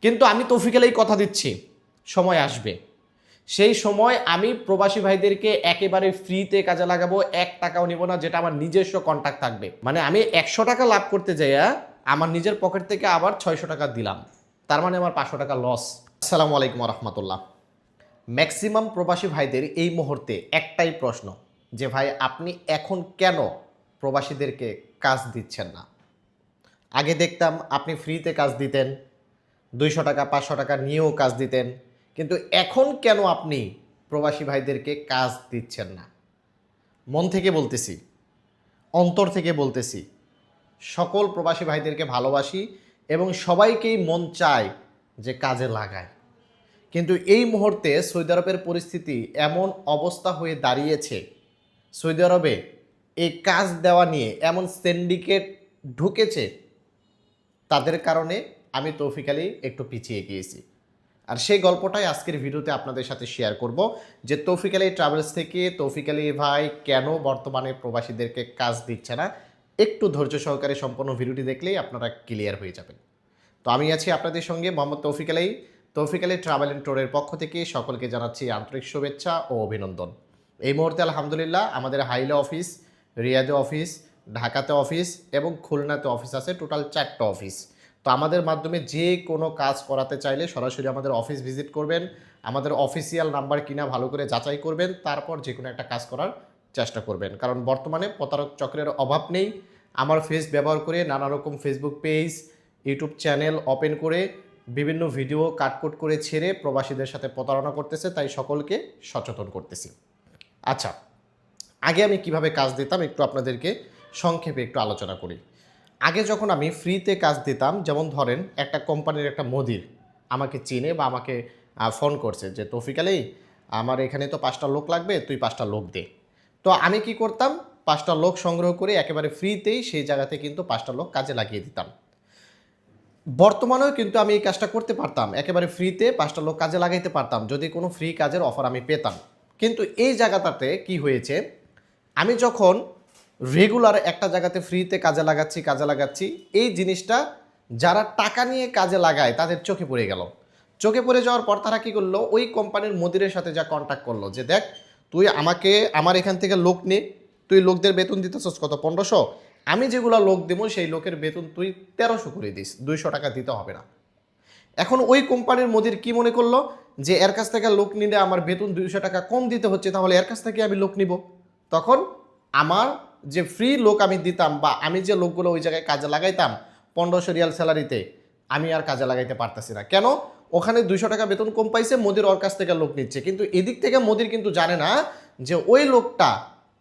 কিন্তু আমি তৌফিক আলাই কথা দিচ্ছি, সময় আসবে, সেই সময় আমি প্রবাসী ভাইদেরকে একেবারে ফ্রিতে কাজে লাগাবো, 1 টাকাও নিব না, যেটা আমার নিজস্ব কন্ট্যাক্ট থাকবে। মানে আমি 100 টাকা লাভ করতে যাইয়া আমার নিজের পকেট থেকে আবার 600 টাকা দিলাম, তার মানে আমার 500 টাকা লস। আসসালামু আলাইকুম রহমতুল্লাহ। ম্যাক্সিমাম প্রবাসী ভাইদের এই মুহূর্তে একটাই প্রশ্ন যে ভাই আপনি এখন কেন প্রবাসীদেরকে কাজ দিচ্ছেন না? আগে দেখতাম আপনি ফ্রিতে কাজ দিতেন, 200 টাকা 500 টাকা নিয়েও কাজ দিতেন, কিন্তু এখন কেন আপনি প্রবাসী ভাইদেরকে কাজ দিচ্ছেন না? মন থেকে বলতেছি, অন্তর থেকে বলতেছি, সকল প্রবাসী ভাইদেরকে ভালোবাসি এবং সবাইকেই মন চায় যে কাজে লাগায়। কিন্তু এই মুহূর্তে সৌদি আরবের পরিস্থিতি এমন অবস্থা হয়ে দাঁড়িয়েছে, সৌদি আরবে এই কাজ দেওয়া নিয়ে এমন সিন্ডিকেট ঢুকেছে, তাদের কারণে আমি তৌফিক আলী একটু পিছিয়ে গিয়েছি। আর সেই গল্পটাই আজকের ভিডিওতে আপনাদের সাথে শেয়ার করব যে তৌফিক আলী ট্রাভেলস থেকে তৌফিক আলী ভাই কেন বর্তমানে প্রবাসীদেরকে কাজ দিচ্ছে না। একটু ধৈর্য সহকারে সম্পূর্ণ ভিডিওটি দেখলেই আপনারা ক্লিয়ার হয়ে যাবেন। তো আমি আছি আপনাদের সঙ্গে মোহাম্মদ তৌফিক আলী। তৌফিক আলী ট্রাভেল অ্যান্ড ট্যুরের পক্ষ থেকে সকলকে জানাচ্ছি আন্তরিক শুভেচ্ছা ও অভিনন্দন। এই মুহূর্তে আলহামদুলিল্লাহ আমাদের হাইলে অফিস, রিয়াদে অফিস, ঢাকাতে অফিস এবং খুলনাতে অফিস আছে, টোটাল 4টা অফিস। তো আমাদের মাধ্যমে যে কোনো কাজ করাতে চাইলে সরাসরি আমাদের অফিস ভিজিট করবেন, আমাদের অফিসিয়াল নাম্বার কিনা ভালো করে যাচাই করবেন, তারপর যে কোনো একটা কাজ করার চেষ্টা করবেন। কারণ বর্তমানে প্রতারক চক্রের অভাব নেই। আমার ফেস ব্যবহার করে নানা রকম Facebook page, YouTube channel open করে বিভিন্ন ভিডিও কাটকুট করে ছেড়ে প্রবাসীদের সাথে প্রতারণা করতেছে, তাই সকলকে সচেতন করতেছি। আচ্ছা, আগে আমি কিভাবে কাজ দিতাম একটু আপনাদেরকে সংক্ষেপে একটু আলোচনা করি। আগে যখন আমি ফ্রিতে কাজ দিতাম, যেমন ধরেন একটা কোম্পানির একটা মুদির আমাকে চিনে বা আমাকে ফোন করছে যে তৌফিক আলী আমার এখানে তো 5টা লোক লাগবে, তুই 5টা লোক দে। তো আমি কি করতাম, 5টা লোক সংগ্রহ করে একেবারে ফ্রিতেই সেই জায়গাতে কিন্তু 5টা লোক কাজে লাগিয়ে দিতাম। বর্তমানেও কিন্তু আমি এই কাজটা করতে পারতাম, একেবারে ফ্রিতে 5টা লোক কাজে লাগাইতে পারতাম যদি কোনো ফ্রি কাজের অফার আমি পেতাম। কিন্তু এই জায়গাটাতে কি হয়েছে, আমি যখন রেগুলার একটা জায়গাতে ফ্রিতে কাজে লাগাচ্ছি এই জিনিসটা যারা টাকা নিয়ে কাজে লাগায় তাদের চোখে পড়ে গেল। চোখে পড়ে যাওয়ার পর তারা কী করলো, ওই কোম্পানির মুদিরের সাথে যা কন্ট্যাক্ট করলো যে দেখ তুই আমাকে আমার এখান থেকে লোক নে, তুই লোকদের বেতন দিতেছস কত 1500, আমি যেগুলো লোক দেবো সেই লোকের বেতন তুই 1300 করে দিস, 200 টাকা দিতে হবে না। এখন ওই কোম্পানির মুদির কি মনে করলো যে এর কাছ থেকে লোক নিলে আমার বেতন 200 টাকা কম দিতে হচ্ছে, তাহলে এর কাছ থেকে আমি লোক নিব। তখন আমার যে ফ্রি লোক আমি দিতাম বা আমি যে লোকগুলো ওই জায়গায় কাজে লাগাইতাম 1500 রিয়াল স্যালারিতে, আমি আর কাজে লাগাইতে পারতেছি না। কেন? ওখানে 200 টাকা বেতন কম পাইছে, মোদির ওর কাছ থেকে লোক নিচ্ছে, কিন্তু এদিক থেকে মোদির কিন্তু জানে না যে ওই লোকটা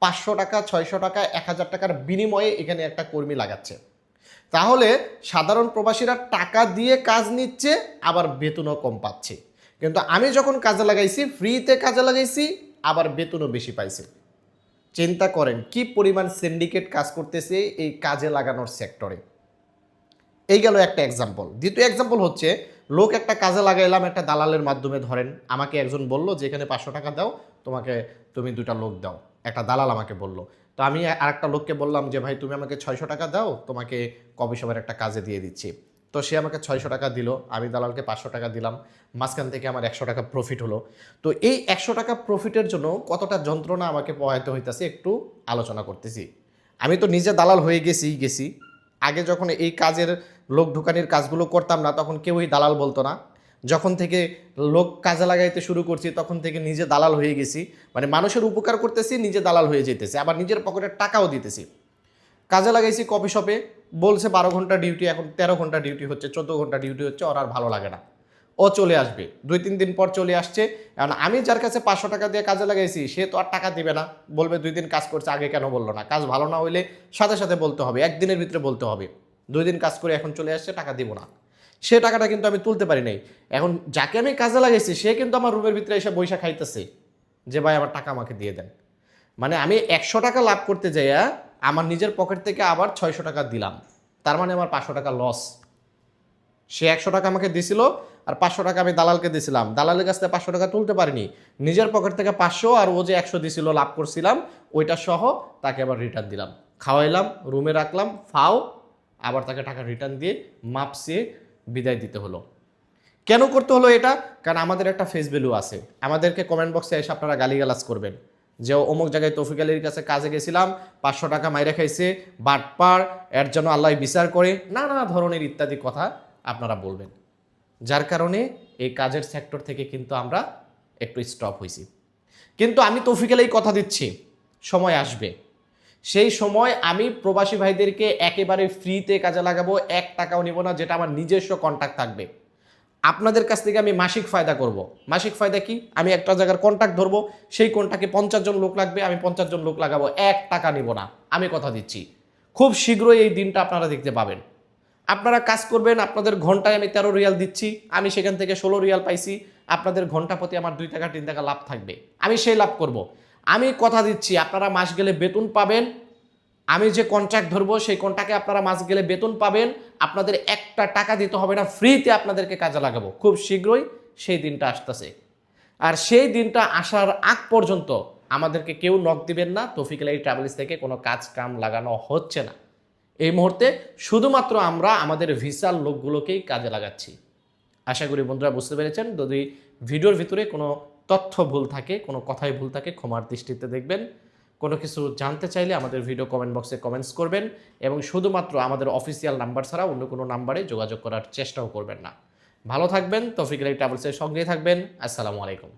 500 টাকা 600 টাকা 1000 টাকার বিনিময়ে এখানে একটা কর্মী লাগাচ্ছে। তাহলে সাধারণ প্রবাসীরা টাকা দিয়ে কাজ নিচ্ছে, আবার বেতনও কম পাচ্ছে। কিন্তু আমি যখন কাজে লাগাইছি, ফ্রিতে কাজে লাগাইছি, আবার বেতনও বেশি পাইছি। চিন্তা করেন কি পরিমাণ সিন্ডিকেট কাজ করতেছে এই কাজে লাগানোর সেক্টরে। এই গেল একটা এক্সাম্পল। দ্বিতীয় এক্সাম্পল হচ্ছে, লোক একটা কাজে লাগাইলাম একটা দালালের মাধ্যমে। ধরেন আমাকে একজন বলল যে এখানে 500 টাকা দাও, তুমি 2টা লোক দাও, একটা দালাল আমাকে বলল। তো আমি আরেকটা লোককে বললাম যে ভাই তুমি আমাকে 600 টাকা দাও, তোমাকে কবে সবার একটা কাজে দিয়ে দিচ্ছি। তো সে আমাকে 600 টাকা দিল, আমি দালালকে 500 টাকা দিলাম, মাঝখান থেকে আমার 100 টাকা প্রফিট হলো। তো এই 100 টাকা প্রফিটের জন্য কতটা যন্ত্রণা আমাকে পোহাইতে হইতেছে একটু আলোচনা করতেছি। আমি তো নিজে দালাল হয়ে গেছি। আগে যখন এই কাজের লোক ঢুকানির কাজগুলো করতাম না, তখন কেউই দালাল বলতো না। যখন থেকে লোক কাজে লাগাইতে শুরু করছি তখন থেকে নিজে দালাল হয়ে গেছি। মানে মানুষের উপকার করতেছি, নিজে দালাল হয়ে যেতেছি, আবার নিজের পকেটের টাকাও দিতেছি। কাজে লাগাইছি কফি শপে, বলছে 12 ঘন্টা ডিউটি, এখন 13 ঘন্টা ডিউটি হচ্ছে, 14 ঘন্টা ডিউটি হচ্ছে, ওর আর ভালো লাগে না, ও চলে আসবে 2-3 দিন পর চলে আসছে। কারণ আমি যার কাছে 500 টাকা দিয়ে কাজে লাগাইছি সে তো আর টাকা দিবে না, বলবে 2 দিন কাজ করছে আগে কেন বললো না। কাজ ভালো না হইলে সাথে সাথে বলতে হবে, একদিনের ভিতরে বলতে হবে 2 দিন কাজ করে এখন চলে আসছে টাকা দিব না। সে টাকাটা কিন্তু আমি তুলতে পারি নাই। এখন যাকে আমি কাজে লাগাইছি সে কিন্তু আমার রুমের ভিতরে এসে বৈশা খাইতেছে যে ভাই আমার টাকা আমাকে দিয়ে দেন। মানে আমি 100 টাকা লাভ করতে যাইয়া আমার নিজের পকেট থেকে আবার 600 টাকা দিলাম, তার মানে আমার 500 টাকা লস। সে 100 টাকা আমাকে দিছিল আর 500 টাকা আমি দালালকে দিছিলাম, দালালের কাছ থেকে 500 টাকা তুলতে পারিনি, নিজের পকেট থেকে 500 আর ও যে 100 দিছিল লাভ করছিলাম ওইটা সহ তাকে আবার রিটার্ন দিলাম, খাওয়াইলাম, রুমে রাখলাম, ফাও, আবার তাকে টাকা রিটার্ন দিয়ে মাপসে বিদায় দিতে হলো। কেন করতে হলো এটা? কারণ আমাদের একটা ফেস ভ্যালু আছে। আমাদেরকে কমেন্ট বক্সে এসে আপনারা গালিগালাজ করবেন যে অমুক জায়গায় তৌফিক আলীর কাছে কাজে গেছিলাম, 500 টাকা মাইরা খাইছে, বাটপার, এর জন্য আল্লাহ বিচার করে, নানা ধরনের ইত্যাদি কথা আপনারা বলবেন। যার কারণে এই কাজের সেক্টর থেকে কিন্তু আমরা একটু স্টপ হয়েছি। কিন্তু আমি তৌফিক আলী কথা দিচ্ছি, সময় আসবে, সেই সময় আমি প্রবাসী ভাইদেরকে একেবারে ফ্রিতে কাজে লাগাবো, 1 টাকাও নিব না, যেটা আমার নিজস্ব কন্ট্যাক্ট থাকবে। আপনাদের কাছ থেকে আমি মাসিক ফায়দা করব। মাসিক ফায়দা কি? আমি একটা জায়গার কন্ট্যাক্ট ধরবো, সেই কন্ট্যাক্টে 50 জন লোক লাগবে, আমি 50 জন লোক লাগাবো, 1 টাকা নিব না। আমি কথা দিচ্ছি খুব শীঘ্রই এই দিনটা আপনারা দেখতে পাবেন। আপনারা কাজ করবেন, আপনাদের ঘন্টায় আমি 13 রিয়াল দিচ্ছি, আমি সেখান থেকে 16 রিয়াল পাইছি, আপনাদের ঘন্টা প্রতি আমার 2 টাকা 3 টাকা লাভ থাকবে, আমি সেই লাভ করব। আমি কথা দিচ্ছি আপনারা মাস গেলে বেতন পাবেন, আমি যে কন্ট্রাক্ট ধরবো সেই কন্ট্রাক্টে আপনারা মাস গেলে বেতন পাবেন, আপনাদের একটা টাকা দিতে হবে না, ফ্রিতে আপনাদেরকে কাজে লাগাবো। খুব শীঘ্রই সেই দিনটা আসতেছে। আর সেই দিনটা আসার আগ পর্যন্ত আমাদেরকে কেউ নক দিবেন না, তৌফিক আলী ট্রাভেলস থেকে কোনো কাজ কাম লাগানো হচ্ছে না। এই মুহূর্তে শুধুমাত্র আমরা আমাদের ভিসার লোকগুলোকেই কাজে লাগাচ্ছি। আশা করি বন্ধুরা বুঝতে পেরেছেন। যদি ভিডিওর ভিতরে কোনো তথ্য ভুল থাকে, কোনো কথাই ভুল থাকে, ক্ষমার দৃষ্টিতে দেখবেন। কোনো কিছু জানতে চাইলে আমাদের ভিডিও কমেন্ট বক্সে কমেন্টস করবেন এবং শুধুমাত্র আমাদের অফিসিয়াল নাম্বার ছাড়া অন্য কোনো নাম্বারে যোগাযোগ করার চেষ্টাও করবেন না। ভালো থাকবেন, তৌফিক আলী ট্রাভেলসের সঙ্গেই থাকবেন। আসসালামু আলাইকুম।